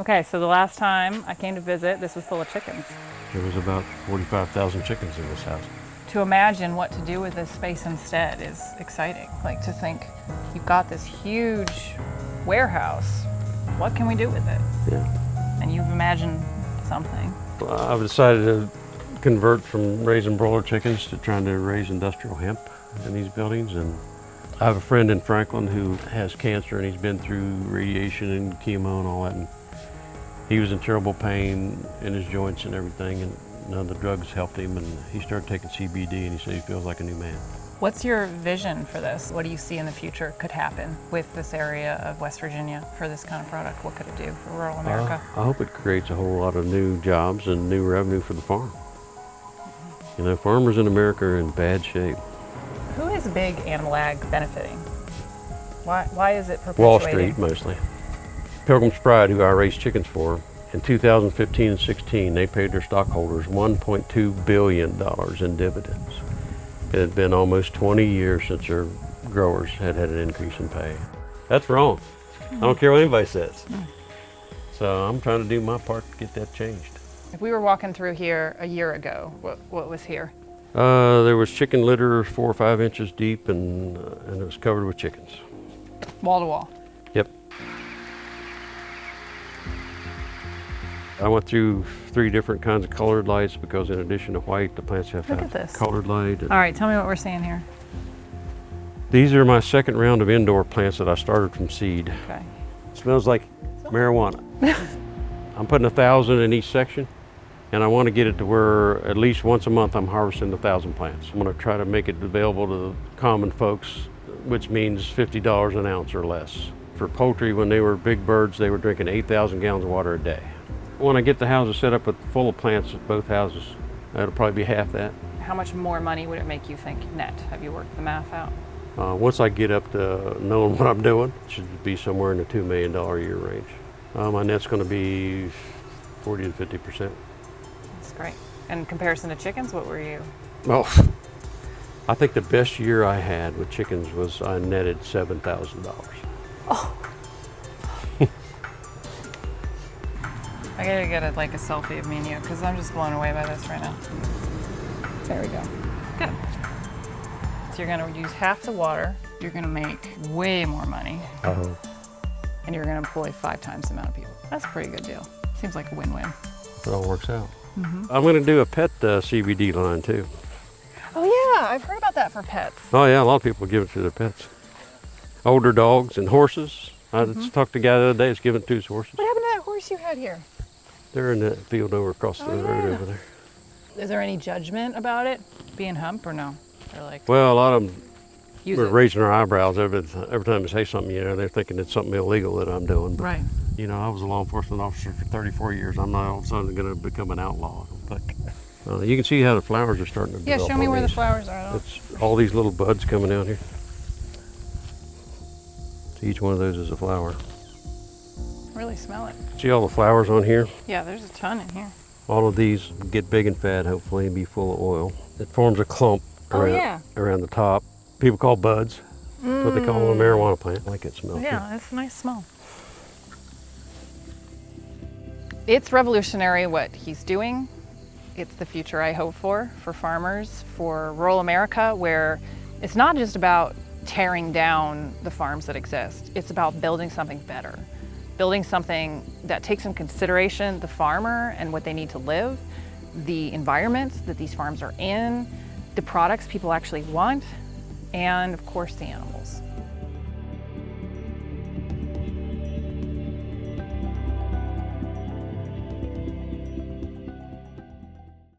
Okay, so the last time I came to visit, this was full of chickens. There was about 45,000 chickens in this house. To imagine what to do with this space instead is exciting. Like to think, you've got this huge warehouse, what can we do with it? Yeah. And you've imagined something. I've decided to convert from raising broiler chickens to trying to raise industrial hemp in these buildings. And I have a friend in Franklin who has cancer, and he's been through radiation and chemo and all that. And he was in terrible pain in his joints and everything, and none of the drugs helped him, and he started taking CBD, and he said he feels like a new man. What's your vision for this? What do you see in the future could happen with this area of West Virginia for this kind of product? What could it do for rural America? I hope it creates a whole lot of new jobs and new revenue for the farm. You know, farmers in America are in bad shape. Who is big animal ag benefiting? Why is it perpetuating? Wall Street, mostly. Pilgrim's Pride, who I raised chickens for, in 2015 and 16, they paid their stockholders $1.2 billion in dividends. It had been almost 20 years since their growers had an increase in pay. That's wrong. I don't care what anybody says. So I'm trying to do my part to get that changed. If we were walking through here a year ago, what was here? There was chicken litter 4 or 5 inches deep, and it was covered with chickens. Wall to wall. Yep. I went through 3 different kinds of colored lights because in addition to white, the plants have to Look at have this. colored light. All right, tell me what we're seeing here. These are my second round of indoor plants that I started from seed. Okay. It smells like marijuana. I'm putting 1,000 in each section, and I want to get it to where at least once a month I'm harvesting 1,000 plants. I'm going to try to make it available to the common folks, which means $50 an ounce or less. For poultry, when they were big birds, they were drinking 8,000 gallons of water a day. When I get the houses set up with full of plants at both houses, that'll probably be half that. How much more money would it make you think net? Have you worked the math out? Once I get up to knowing what I'm doing, it should be somewhere in the $2 million a year range. My net's going to be 40 to 50%. That's great. And in comparison to chickens, what were you? Oh, I think the best year I had with chickens was I netted $7,000. Oh. I gotta get a selfie of me and you, because I'm just blown away by this right now. There we go. Good. So you're gonna use half the water, you're gonna make way more money, and you're gonna employ 5 times the amount of people. That's a pretty good deal. Seems like a win-win. It all works out. I'm gonna do a pet CBD line too. Oh yeah, I've heard about that for pets. Oh yeah, a lot of people give it to their pets. Older dogs and horses. I just talked to a guy the other day that's giving it to his horses. What happened to that horse you had here? They're in that field over across the road over there. Is there any judgment about it being hemp or no? They're like, Well, a lot of them use were it. raising their eyebrows every time I say something, you know, they're thinking it's something illegal that I'm doing. But, Right. you know, I was a law enforcement officer for 34 years. I'm not all of a sudden going to become an outlaw. But you can see how the flowers are starting to Yeah, develop. show me on where the these. flowers are. It's all these little buds coming out here. So each one of those is a flower. Really smell it. See all the flowers on here? Yeah, there's a ton in here. All of these get big and fat, hopefully, and be full of oil. It forms a clump around the top. People call buds. That's what they call a marijuana plant. I like that smell. Yeah, it's a nice smell. It's revolutionary what he's doing. It's the future I hope for farmers, for rural America, where it's not just about tearing down the farms that exist. It's about building something better. Building something that takes in consideration the farmer and what they need to live, the environment that these farms are in, the products people actually want, and of course the animals.